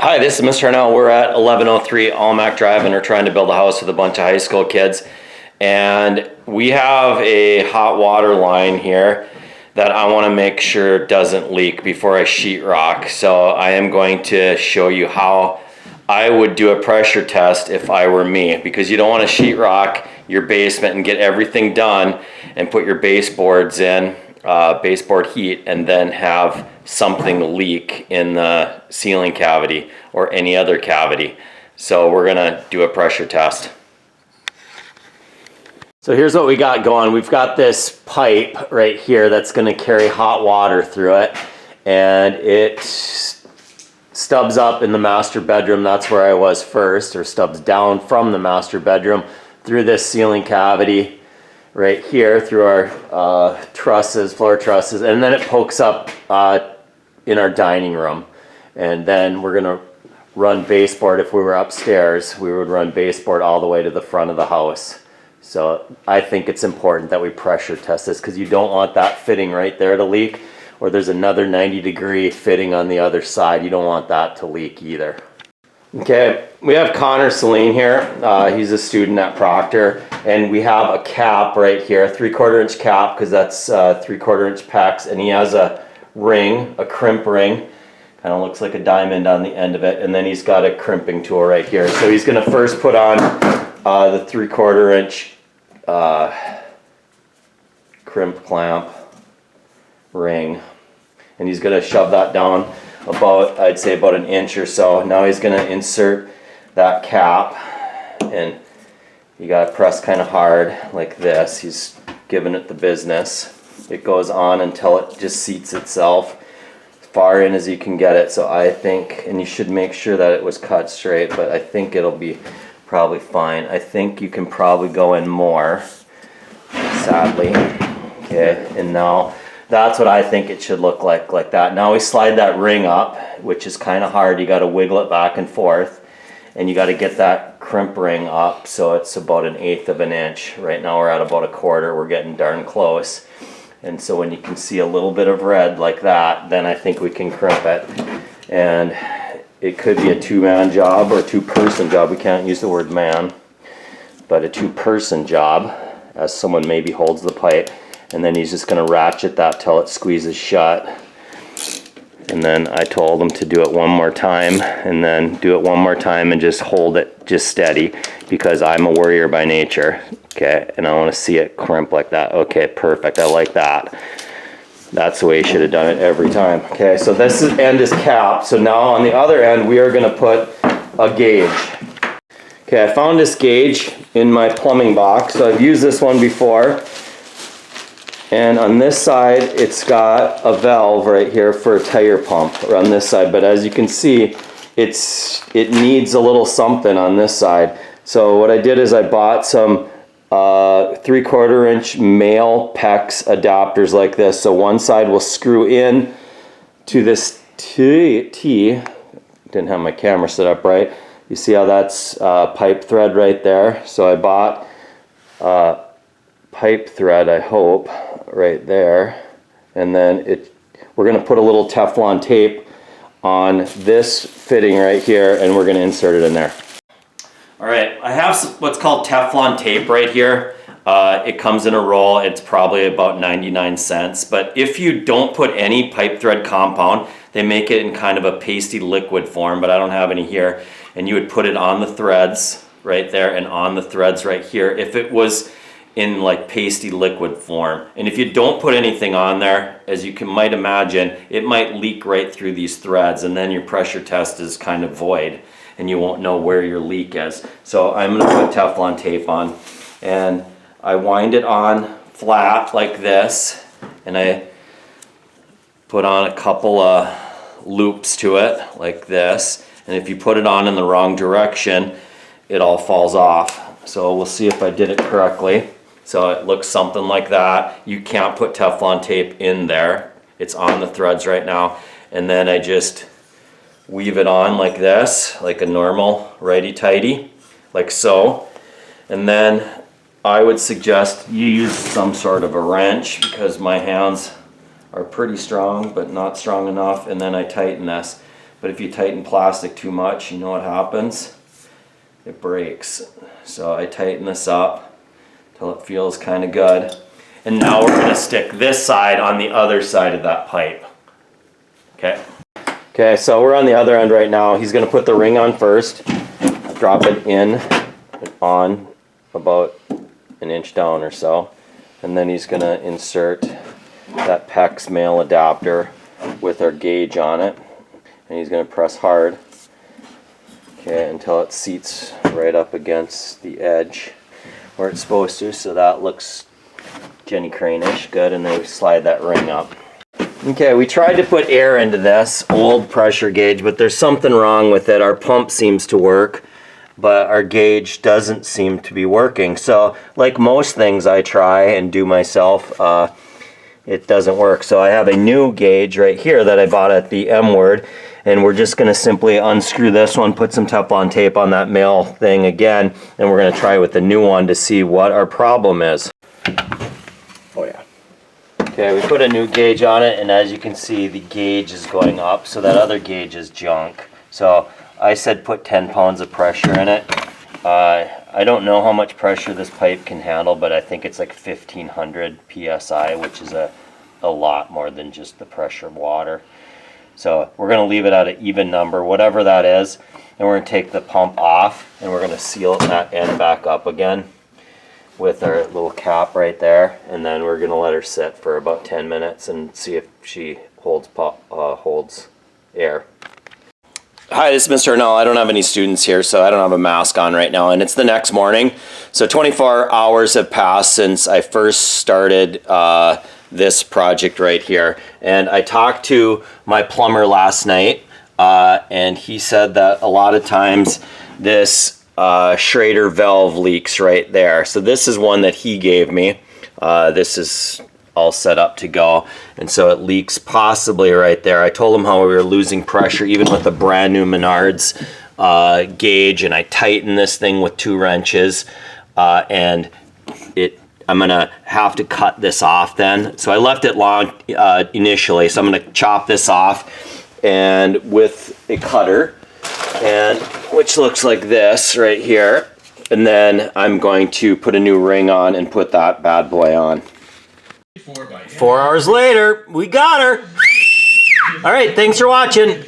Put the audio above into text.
Hi, this is Mr. Arnell. We're at 1103 Almac Drive and we're trying to build a house with a bunch of high school kids. And we have a hot water line here that I want to make sure doesn't leak before I sheetrock. So I am going to show you how I would do a pressure test if I were me, because you don't want to sheetrock your basement and get everything done and put your baseboards in, baseboard heat, and then have something leak in the ceiling cavity or any other cavity. So we're gonna do a pressure test. So here's what we got going. We've got this pipe right here that's gonna carry hot water through it, and it stubs up in the master bedroom. That's where I was first, or stubs down from the master bedroom through this ceiling cavity right here, through our trusses, floor trusses, and then it pokes up in our dining room. And then we're gonna run baseboard. If we were upstairs, we would run baseboard all the way to the front of the house. So I think it's important that we pressure test this, because you don't want that fitting right there to leak, or there's another 90-degree fitting on the other side. You don't want that to leak either. Okay, we have Connor Celine here. He's a student at Proctor, and we have a cap right here, 3/4 inch cap, because that's 3/4 inch pecs, and he has a ring, a crimp ring, kind of looks like a diamond on the end of it, and then he's got a crimping tool right here. So he's going to first put on the 3/4 inch crimp clamp ring, and he's going to shove that down about, I'd say about an inch or so. Now he's going to insert that cap, and you got to press kind of hard like this. He's giving it the business. It goes on until it just seats itself as far in as you can get it. So I think, and you should make sure that it was cut straight, but I think it'll be probably fine. I think you can probably go in more, sadly. Okay, and now that's what I think it should look like that. Now we slide that ring up, which is kind of hard. You got to wiggle it back and forth, and you got to get that crimp ring up so it's about 1/8 of an inch. Right now we're at about 1/4. We're getting darn close. And so when you can see a little bit of red like that, then I think we can crimp it. And it could be a 2-man job or a 2-person job. We can't use the word man, but a 2-person job, as someone maybe holds the pipe. And then he's just gonna ratchet that till it squeezes shut. And then I told him to do it one more time, and then do it one more time and just hold it just steady, because I'm a worrier by nature. Okay, and I want to see it crimp like that. Okay, perfect. I like that. That's the way you should have done it every time. Okay, so this end is capped. So now on the other end, we are going to put a gauge. Okay, I found this gauge in my plumbing box. So I've used this one before. And on this side, it's got a valve right here for a tire pump on this side. But as you can see, it needs a little something on this side. So what I did is I bought some 3/4 inch male PEX adapters like this. So one side will screw in to this T. Didn't have my camera set up right. You see how that's pipe thread right there? So I bought pipe thread, I hope, right there. And then we're going to put a little Teflon tape on this fitting right here, and we're going to insert it in there. All right, I have what's called Teflon tape right here. It comes in a roll. It's probably about 99 cents. But if you don't put any pipe thread compound, they make it in kind of a pasty liquid form, but I don't have any here. And you would put it on the threads right there and on the threads right here if it was in like pasty liquid form. And if you don't put anything on there, as you might imagine, it might leak right through these threads, and then your pressure test is kind of void and you won't know where your leak is. So I'm going to put Teflon tape on, and I wind it on flat like this, and I put on a couple of loops to it like this, and if you put it on in the wrong direction, it all falls off. So we'll see if I did it correctly. So it looks something like that. You can't put Teflon tape in there. It's on the threads right now. And then I just weave it on like this, like a normal righty-tighty, like so. And then I would suggest you use some sort of a wrench, because my hands are pretty strong, but not strong enough. And then I tighten this. But if you tighten plastic too much, you know what happens? It breaks. So I tighten this up till it feels kind of good. And now we're gonna stick this side on the other side of that pipe. Okay. Okay, so we're on the other end right now. He's gonna put the ring on first, drop it in and on about an inch down or so. And then he's gonna insert that PEX male adapter with our gauge on it. And he's gonna press hard, okay, until it seats right up against the edge where it's supposed to. So that looks Jenny Crane-ish, good, and then we slide that ring up. Okay, we tried to put air into this old pressure gauge, but there's something wrong with it. Our pump seems to work, but our gauge doesn't seem to be working. So, like most things I try and do myself, it doesn't work. So I have a new gauge right here that I bought at the M-Word, and we're just gonna simply unscrew this one, put some Teflon tape on that male thing again, and we're gonna try with the new one to see what our problem is. Oh yeah. Okay, we put a new gauge on it, and as you can see, the gauge is going up, so that other gauge is junk. So I said put 10 pounds of pressure in it. I don't know how much pressure this pipe can handle, but I think it's like 1500 psi, which is a lot more than just the pressure of water. So we're going to leave it at an even number, whatever that is, and we're going to take the pump off, and we're going to seal that end back up again with our little cap right there, and then we're going to let her sit for about 10 minutes and see if she holds air. Hi, this is Mr. Arnell. I don't have any students here, so I don't have a mask on right now, and it's the next morning. So 24 hours have passed since I first started this project right here. And I talked to my plumber last night, and he said that a lot of times this Schrader valve leaks right there. So this is one that he gave me. This is all set up to go, and so it leaks possibly right there. I told him how we were losing pressure even with a brand new Menards gauge, and I tightened this thing with 2 wrenches, and I'm gonna have to cut this off then. So I left it long initially, so I'm gonna chop this off and with a cutter, and which looks like this right here, and then I'm going to put a new ring on and put that bad boy on. 4 hours later, we got her. All right, thanks for watching.